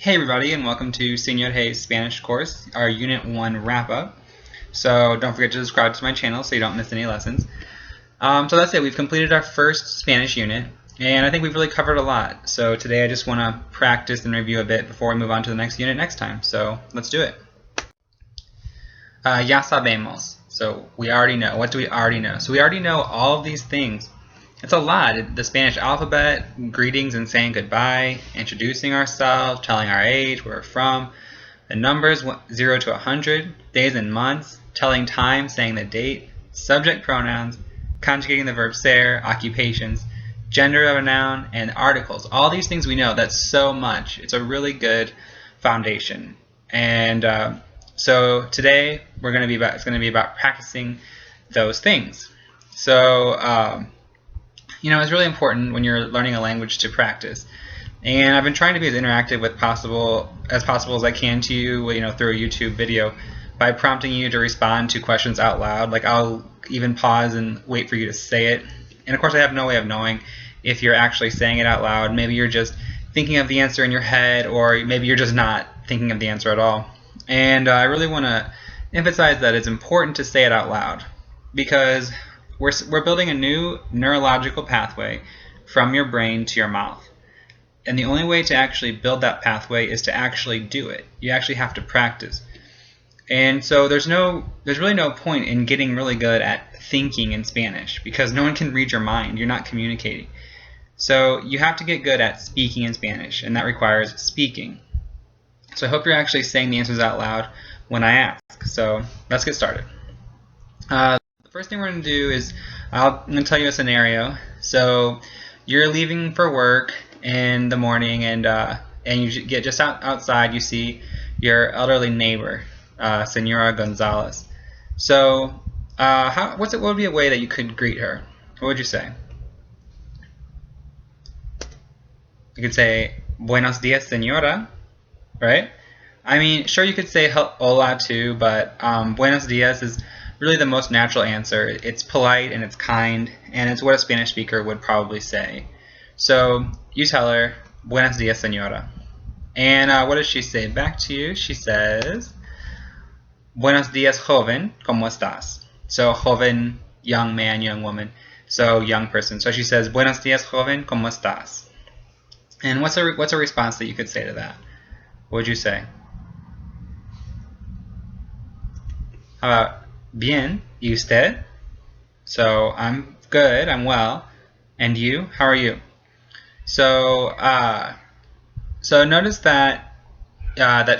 Hey everybody, and welcome to Señor's Spanish course, our Unit 1 wrap-up. So don't forget to subscribe to my channel so you don't miss any lessons. So that's it. We've completed our first Spanish unit, and I think we've really covered a lot. So today I just want to practice and review a bit before we move on to the next unit next time. So let's do it. Ya sabemos. So we already know. What do we already know? So we already know all of these things. It's a lot. The Spanish alphabet, greetings and saying goodbye, introducing ourselves, telling our age, where we're from, the numbers 0 to 100, days and months, telling time, saying the date, subject pronouns, conjugating the verb ser, occupations, gender of a noun, and articles. All these things we know. That's so much. It's a really good foundation. And so today it's going to be about practicing those things. So it's really important when you're learning a language to practice. And I've been trying to be as interactive as possible as I can to you, through a YouTube video by prompting you to respond to questions out loud. Like I'll even pause and wait for you to say it. And of course I have no way of knowing if you're actually saying it out loud. Maybe you're just thinking of the answer in your head, or maybe you're just not thinking of the answer at all. And I really want to emphasize that it's important to say it out loud, because we're building a new neurological pathway from your brain to your mouth. And the only way to actually build that pathway is to actually do it. You actually have to practice. And so there's really no point in getting really good at thinking in Spanish, because no one can read your mind. You're not communicating. So you have to get good at speaking in Spanish, and that requires speaking. So I hope you're actually saying the answers out loud when I ask. So let's get started. First thing we're going to do is I'm going to tell you a scenario. So you're leaving for work in the morning, and you get just outside. You see your elderly neighbor, Senora Gonzalez. So what would be a way that you could greet her? What would you say? You could say "Buenos días, señora," right? I mean, sure, you could say "hola" too, but "Buenos días" is really the most natural answer. It's polite and it's kind, and it's what a Spanish speaker would probably say. So you tell her, "Buenos días, señora." And what does she say back to you? She says, "Buenos días, joven, ¿cómo estás?" So joven, young man, young woman. So young person. So she says, "Buenos días, joven, ¿cómo estás?" And what's a response that you could say to that? What would you say? How about bien, ¿y usted? So I'm good, I'm well. And you? How are you? So notice that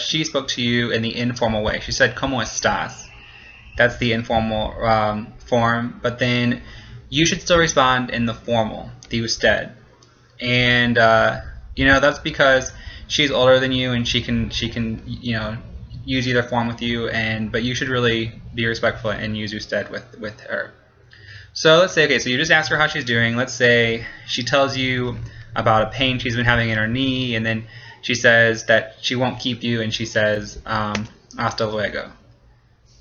she spoke to you in the informal way. She said ¿Cómo estás? That's the informal form, but then you should still respond in the formal, the usted. And that's because she's older than you, and she can use either form with you, but you should really be respectful and use usted with her. So let's say, okay, so you just ask her how she's doing. Let's say she tells you about a pain she's been having in her knee, and then she says that she won't keep you, and she says hasta luego.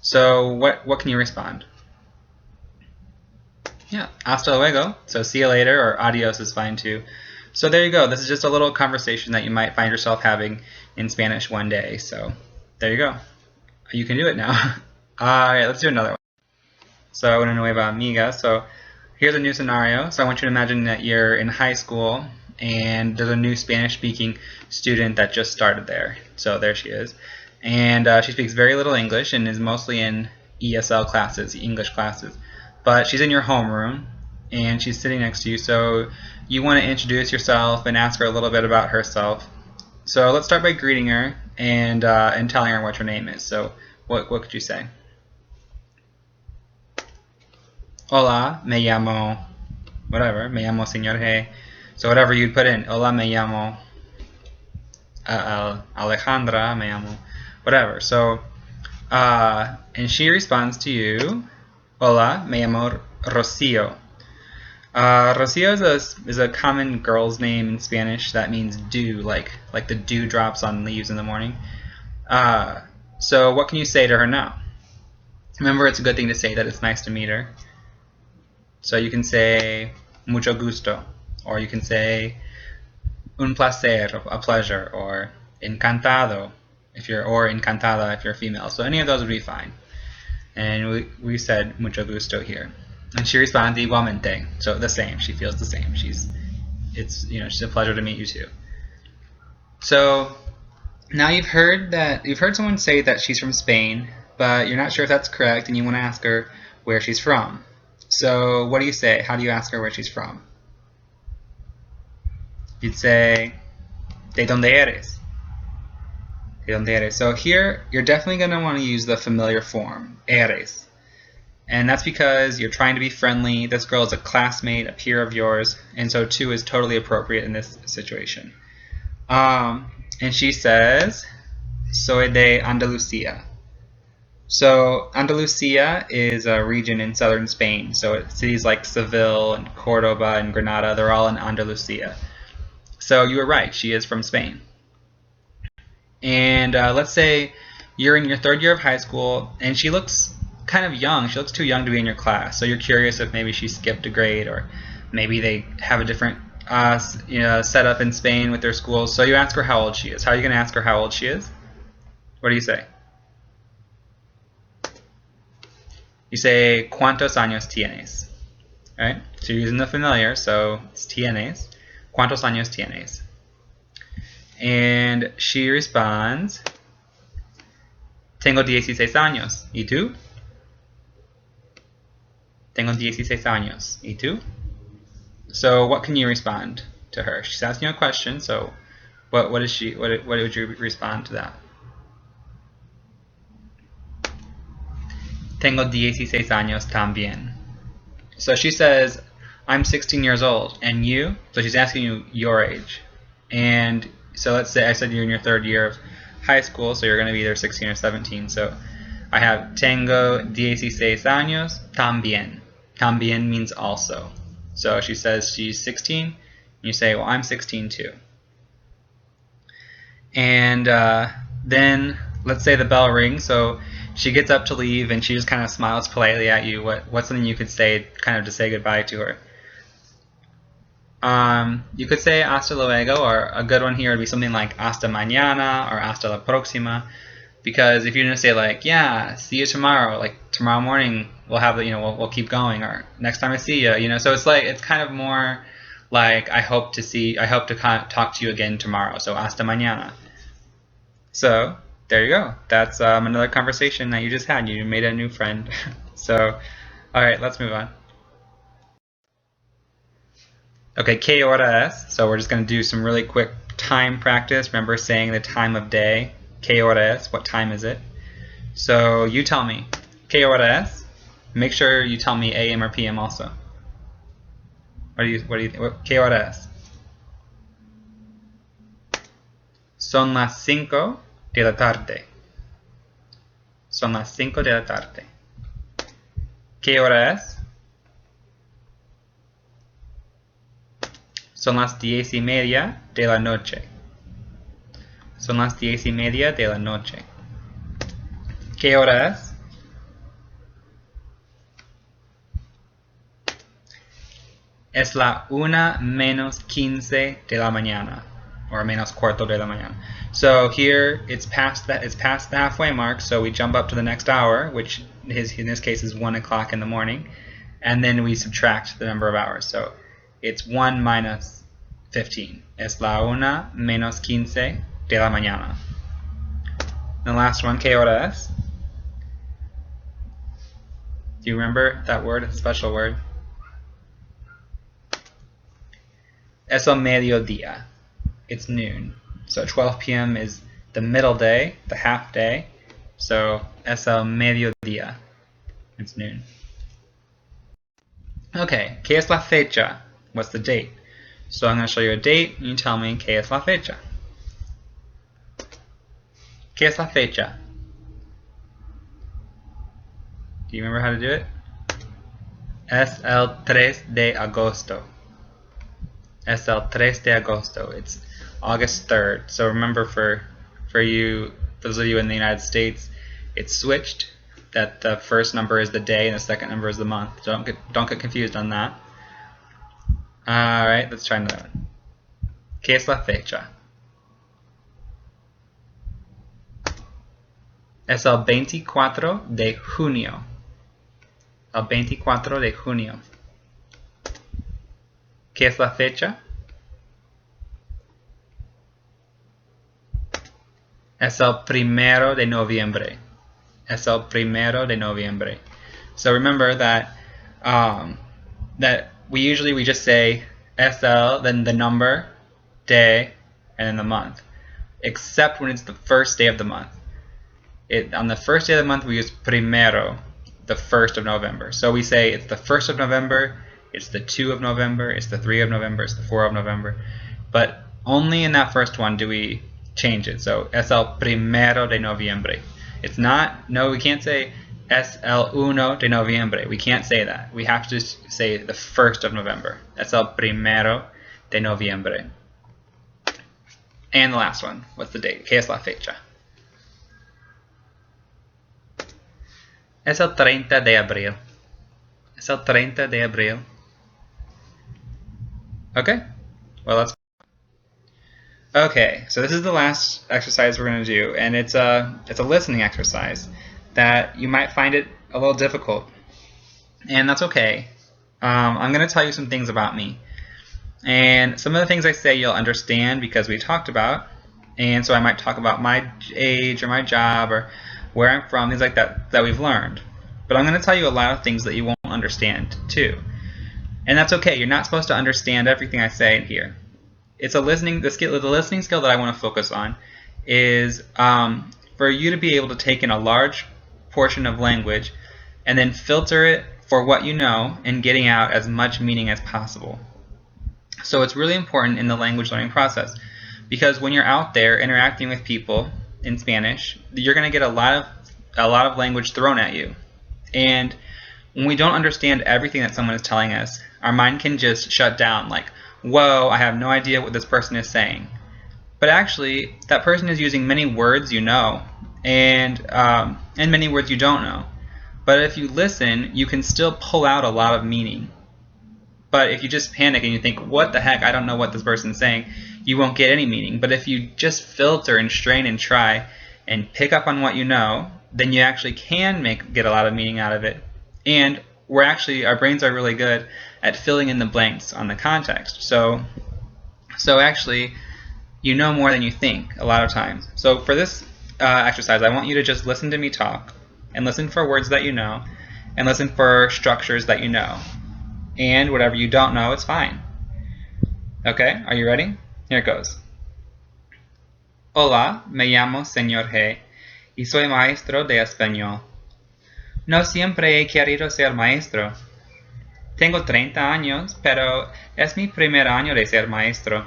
So what can you respond? Yeah, hasta luego. So see you later, or adios is fine too. So there you go. This is just a little conversation that you might find yourself having in Spanish one day. So there you go. You can do it now. Alright, let's do another one. So una nueva amiga. So here's a new scenario. So I want you to imagine that you're in high school, and there's a new Spanish-speaking student that just started there. So there she is. And she speaks very little English and is mostly in ESL classes, English classes. But she's in your homeroom, and she's sitting next to you. So you want to introduce yourself and ask her a little bit about herself. So let's start by greeting her and telling her what her name is. So what could you say? Hola, me llamo, whatever, me llamo Señor Hey. So whatever you'd put in, hola, me llamo Alejandra, me llamo, whatever. So, and she responds to you, hola, me llamo Rocío. Rocío is a common girl's name in Spanish that means dew, like the dew drops on leaves in the morning. So what can you say to her now? Remember, it's a good thing to say that it's nice to meet her. So you can say mucho gusto, or you can say un placer, a pleasure, or encantado or encantada if you're female. So any of those would be fine. And we said mucho gusto here. And she responds igualmente. So the same. She feels the same. It's a pleasure to meet you too. So now you've heard someone say that she's from Spain, but you're not sure if that's correct, and you want to ask her where she's from. So what do you say? How do you ask her where she's from? You'd say, ¿de dónde eres? ¿De dónde eres? So here, you're definitely going to want to use the familiar form, eres. And that's because you're trying to be friendly. This girl is a classmate, a peer of yours, and so tu is totally appropriate in this situation. And she says, soy de Andalucía. So Andalucía is a region in southern Spain. So cities like Seville and Cordoba and Granada, they're all in Andalucía. So you were right, she is from Spain. And let's say you're in your third year of high school, and she looks kind of young. She looks too young to be in your class. So you're curious if maybe she skipped a grade, or maybe they have a different setup in Spain with their schools. So you ask her how old she is. How are you going to ask her how old she is? What do you say? You say, ¿Cuántos años tienes? Right? So you're using the familiar, so it's tienes. ¿Cuántos años tienes? And she responds, Tengo 16 años. ¿Y tú? Tengo 16 años. ¿Y tú? So what can you respond to her? She's asking you a question, so what would you respond to that? Tengo 16 años también. So she says, I'm 16 years old, and you? So she's asking you your age. And so let's say I said you're in your third year of high school, so you're going to be either 16 or 17. So I have tengo 16 años también. También means also. So she says she's 16, and you say, well, I'm 16 too. And then let's say the bell rings, so she gets up to leave, and she just kind of smiles politely at you. What's something you could say kind of to say goodbye to her? You could say hasta luego, or a good one here would be something like hasta mañana or hasta la próxima, because if you're gonna say like, yeah, see you tomorrow, like tomorrow morning we'll have we'll keep going, or next time I see you, so it's kind of more like I hope to talk to you again tomorrow, so hasta mañana. So there you go. That's another conversation that you just had. You made a new friend. So all right, let's move on. Okay, ¿qué hora es? So we're just going to do some really quick time practice. Remember saying the time of day. ¿Qué hora es? What time is it? So you tell me. ¿Qué hora es? Make sure you tell me AM or PM also. What do you think? ¿Qué hora es? Son las 5 de la tarde. Son las 5 de la tarde. ¿Qué hora es? Son las 10:30 de la noche. Son las 10:30 de la noche. ¿Qué hora es? Es la 1:15 de la mañana, or menos cuarto de la mañana. So here it's past the halfway mark, so we jump up to the next hour, which in this case is 1 o'clock in the morning, and then we subtract the number of hours. So it's 1 minus 15. Es la 1:15 de la mañana. The last one, ¿qué hora es? Do you remember that word? It's a special word. Es el mediodía. It's noon. So 12 p.m. is the middle day, the half day. So es el mediodía. It's noon. Okay, ¿qué es la fecha? What's the date? So I'm going to show you a date, and you tell me ¿qué es la fecha? ¿Qué es la fecha? Do you remember how to do it? Es el 3 de agosto. Es el 3 de agosto. It's August 3rd. So remember, for those of you in the United States, it's switched. That the first number is the day and the second number is the month. Don't get confused on that. Alright, let's try another one. ¿Qué es la fecha? Es el 24 de junio. El 24 de junio. ¿Qué es la fecha? Es el 1 de noviembre. Es el 1 de noviembre. So remember that we just say SL, then the number, day, and then the month. Except when it's the first day of the month. On the first day of the month we use primero, the 1st of November. So we say it's the 1st of November, it's the 2 of November, it's the 3 of November, it's the 4 of November. But only in that first one do we change it. So es el 1 de noviembre. It's not, no, we can't say es el 1 de noviembre. We can't say that. We have to say the 1st of November. Es el 1 de noviembre. And the last one, what's the date? ¿Qué es la fecha? Es el 30 de abril. Es el 30 de abril. Okay, well let's. Okay, so this is the last exercise we're going to do, and it's a listening exercise that you might find it a little difficult, and that's okay. I'm going to tell you some things about me, and some of the things I say you'll understand because we talked about, and so I might talk about my age or my job or where I'm from, things like that we've learned. But I'm going to tell you a lot of things that you won't understand too. And that's okay. You're not supposed to understand everything I say in here. It's the listening skill that I want to focus on is for you to be able to take in a large portion of language and then filter it for what you know and getting out as much meaning as possible. So it's really important in the language learning process because when you're out there interacting with people in Spanish, you're going to get a lot of language thrown at you. And when we don't understand everything that someone is telling us, our mind can just shut down like, whoa, I have no idea what this person is saying. But actually, that person is using many words you know and many words you don't know. But if you listen, you can still pull out a lot of meaning. But if you just panic and you think, what the heck, I don't know what this person's saying, you won't get any meaning. But if you just filter and strain and try and pick up on what you know, then you actually can get a lot of meaning out of it. And our brains are really good at filling in the blanks on the context. So actually, you know more than you think a lot of times. So for this exercise, I want you to just listen to me talk and listen for words that you know and listen for structures that you know. And whatever you don't know, it's fine. Okay, are you ready? Here it goes. Hola, me llamo Señor He y soy maestro de español. No siempre he querido ser maestro. Tengo 30 años, pero es mi primer año de ser maestro.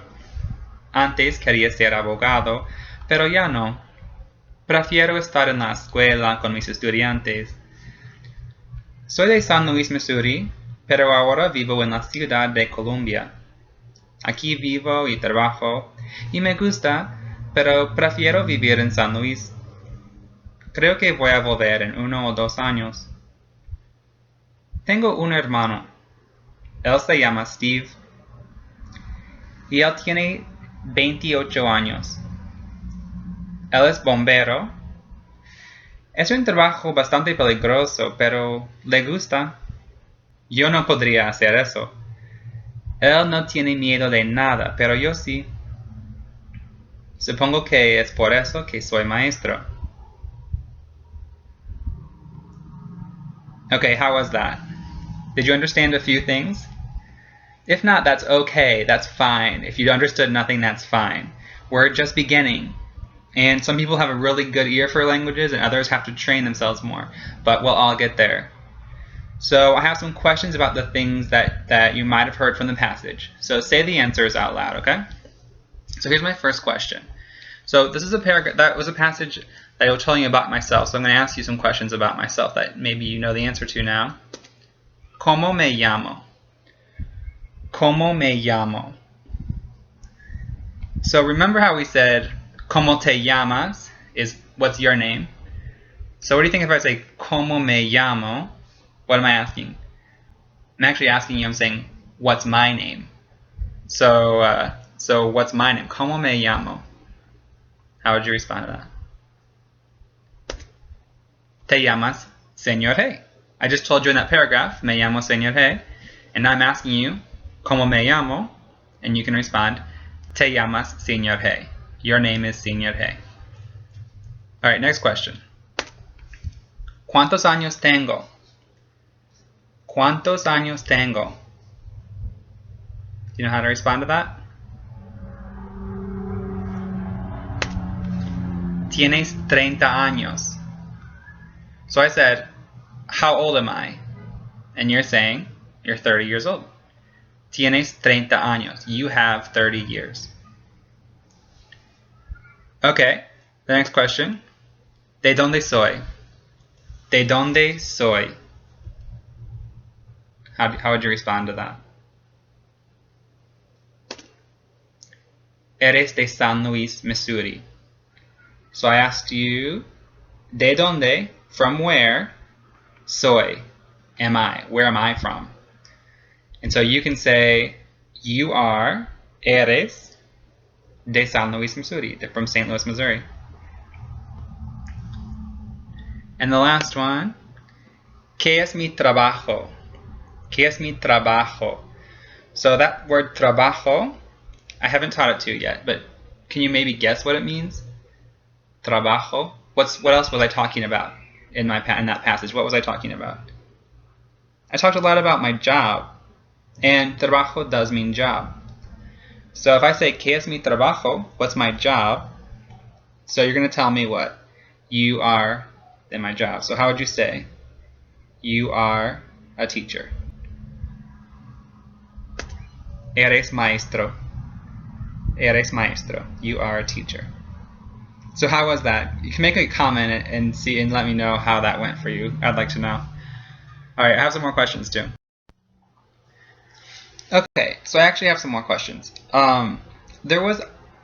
Antes quería ser abogado, pero ya no. Prefiero estar en la escuela con mis estudiantes. Soy de San Luis, Missouri, pero ahora vivo en la ciudad de Columbia. Aquí vivo y trabajo, y me gusta, pero prefiero vivir en San Luis. Creo que voy a volver en 1 o 2 años. Tengo un hermano. Él se llama Steve. Y él tiene 28 años. Él es bombero. Es un trabajo bastante peligroso, pero le gusta. Yo no podría hacer eso. Él no tiene miedo de nada, pero yo sí. Supongo que es por eso que soy maestro. Okay, how was that? Did you understand a few things? If not, that's okay, that's fine. If you understood nothing, that's fine. We're just beginning. And some people have a really good ear for languages and others have to train themselves more. But we'll all get there. So I have some questions about the things that you might have heard from the passage. So say the answers out loud, okay? So here's my first question. So this is a paragraph, that was a passage that I was telling you about myself. So I'm going to ask you some questions about myself that maybe you know the answer to now. ¿Cómo me llamo? ¿Cómo me llamo? So remember how we said ¿Cómo te llamas? Is what's your name? So what do you think if I say ¿Cómo me llamo? What am I asking? I'm actually asking you, I'm saying, what's my name? So what's my name? ¿Cómo me llamo? How would you respond to that? Te llamas Señor Hey. I just told you in that paragraph, me llamo Señor Hey, and now I'm asking you, ¿Cómo me llamo? And you can respond, Te llamas Señor Hey. Your name is Señor Hey. All right, next question. ¿Cuántos años tengo? ¿Cuántos años tengo? Do you know how to respond to that? Tienes 30 años. So I said, how old am I? And you're saying, you're 30 years old. Tienes 30 años. You have 30 years. Okay, the next question. ¿De dónde soy? ¿De dónde soy? How would you respond to that? Eres de San Luis, Missouri. So I asked you, ¿de dónde? From where? Soy. Am I? Where am I from? And so you can say, you are, eres, de San Luis, Missouri. They're from St. Louis, Missouri. And the last one, ¿qué es mi trabajo? ¿Qué es mi trabajo? So that word trabajo, I haven't taught it to you yet, but can you maybe guess what it means? Trabajo. What else was I talking about in that passage? What was I talking about? I talked a lot about my job, and trabajo does mean job. So if I say, ¿qué es mi trabajo? What's my job? So you're going to tell me what? You are in my job. So how would you say? You are a teacher. Eres maestro. Eres maestro. You are a teacher. So how was that? You can make a comment and see and let me know how that went for you. I'd like to know. All right, I have some more questions too. Okay, so I actually have some more questions. There was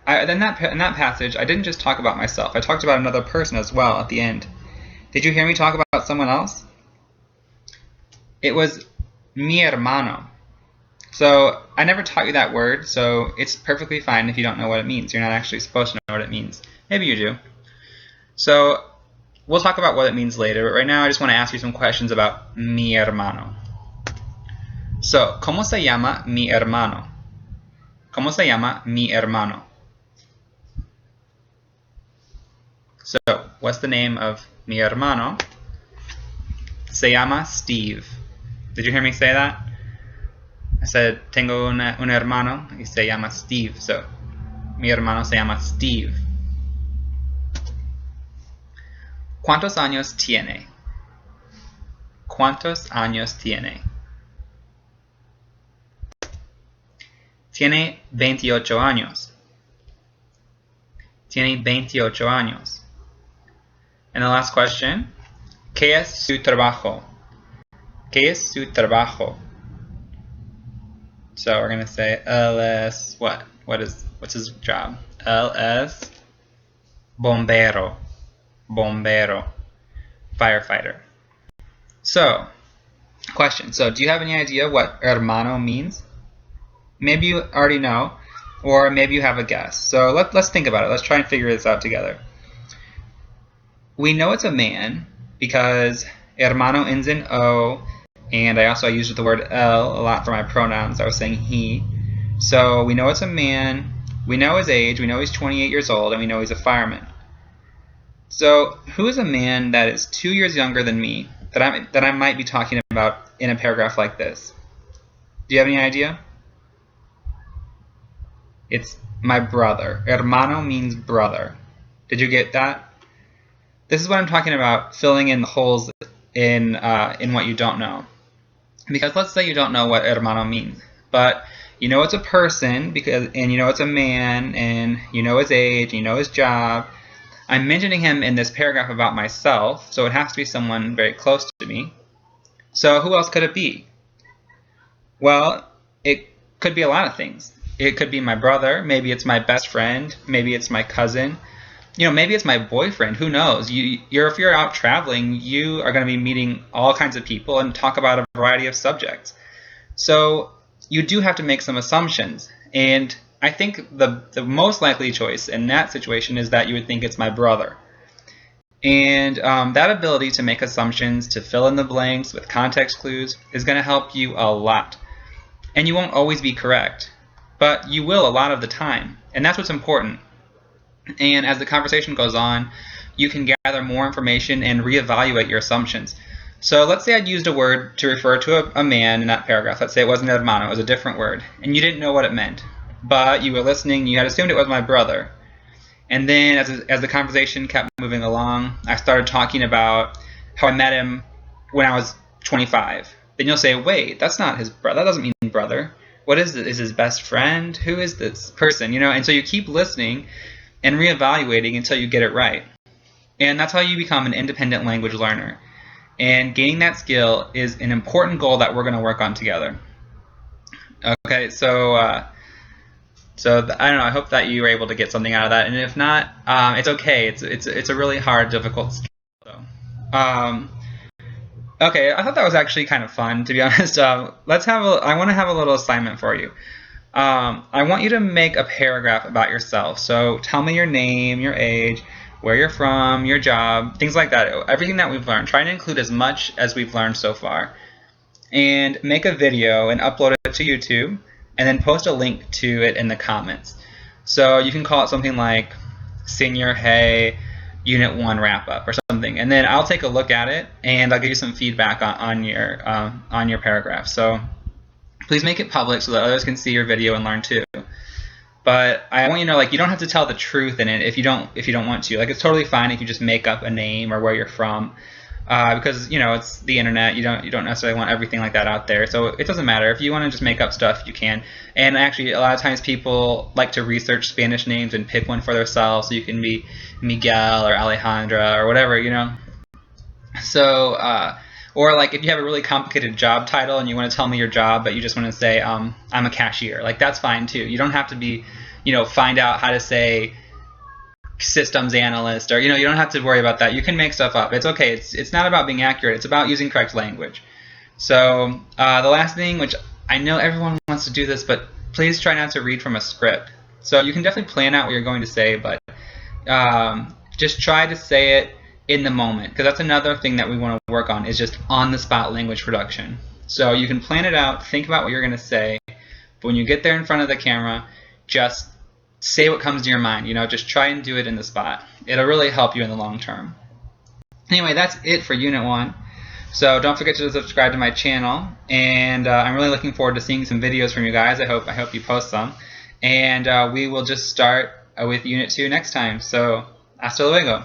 in that passage, I didn't just talk about myself. I talked about another person as well at the end. Did you hear me talk about someone else? It was mi hermano. So I never taught you that word, so it's perfectly fine if you don't know what it means. You're not actually supposed to know what it means. Maybe you do. So we'll talk about what it means later, but right now I just want to ask you some questions about mi hermano. So, ¿cómo se llama mi hermano? ¿Cómo se llama mi hermano? So, what's the name of mi hermano? Se llama Steve. Did you hear me say that? I said, tengo un hermano y se llama Steve. So, mi hermano se llama Steve. ¿Cuántos años tiene? ¿Cuántos años tiene? Tiene 28 años. Tiene 28 años. And the last question, ¿qué es su trabajo? ¿Qué es su trabajo? So we're going to say LS, what? What's his job? LS bombero. Bombero. Firefighter. So, question. So, do you have any idea what hermano means? Maybe you already know, or maybe you have a guess. So let's think about it. Let's try and figure this out together. We know it's a man because hermano ends in O, and I also used the word el a lot for my pronouns. I was saying he. So we know it's a man, we know his age, we know he's 28 years old, and we know he's a fireman. So who is a man that is 2 years younger than me that I might be talking about in a paragraph like this? Do you have any idea? It's my brother. Hermano means brother. Did you get that? This is what I'm talking about, filling in the holes in what you don't know. Because let's say you don't know what hermano means, but you know it's a person and you know it's a man, and you know his age, and you know his job. I'm mentioning him in this paragraph about myself, so it has to be someone very close to me. So who else could it be? Well, it could be a lot of things. It could be my brother, maybe it's my best friend, maybe it's my cousin, maybe it's my boyfriend, who knows? If you're out traveling, you are going to be meeting all kinds of people and talk about a variety of subjects. So you do have to make some assumptions, and I think the most likely choice in that situation is that you would think it's my brother. And that ability to make assumptions, to fill in the blanks with context clues, is going to help you a lot. And you won't always be correct, but you will a lot of the time. And that's what's important. And as the conversation goes on, you can gather more information and reevaluate your assumptions. So let's say I'd used a word to refer to a man in that paragraph. Let's say it wasn't hermano, it was a different word, and you didn't know what it meant. But you were listening, you had assumed it was my brother. And then as the conversation kept moving along, I started talking about how I met him when I was 25. Then you'll say, wait, that's not his brother. That doesn't mean brother. What is it? Is his best friend? Who is this person? And so you keep listening and reevaluating until you get it right. And that's how you become an independent language learner. And gaining that skill is an important goal that we're going to work on together. Okay, so I don't know. I hope that you were able to get something out of that. And if not, it's okay. It's a really hard, difficult skill. So, okay, I thought that was actually kind of fun, to be honest. I want to have a little assignment for you. I want you to make a paragraph about yourself. So tell me your name, your age, where you're from, your job, things like that. Everything that we've learned. Try to include as much as we've learned so far. And make a video and upload it to YouTube, and then post a link to it in the comments. So you can call it something like Señor, hey, Unit 1 wrap-up or something. And then I'll take a look at it, and I'll give you some feedback on your paragraph. So please make it public so that others can see your video and learn too. But I want you to know, you don't have to tell the truth in it if you don't want to. It's totally fine if you just make up a name or where you're from, because it's the internet. You don't necessarily want everything like that out there. So it doesn't matter if you want to just make up stuff. You can. And actually, a lot of times people like to research Spanish names and pick one for themselves. So you can be Miguel or Alejandra or whatever. So or if you have a really complicated job title and you want to tell me your job, but you just want to say I'm a cashier, that's fine too. You don't have to be find out how to say systems analyst, or you don't have to worry about that. You can make stuff up. It's okay. It's not about being accurate. It's about using correct language. So the last thing, which I know everyone wants to do this, but please try not to read from a script. So you can definitely plan out what you're going to say, but just try to say it in the moment, because that's another thing that we want to work on, is just on-the-spot language production. So you can plan it out, think about what you're going to say, but when you get there in front of the camera, just say what comes to your mind. Just try and do it in the spot. It'll really help you in the long term. Anyway, that's it for Unit 1. So don't forget to subscribe to my channel, and I'm really looking forward to seeing some videos from you guys. I hope you post some, and we will just start with Unit 2 next time. So hasta luego.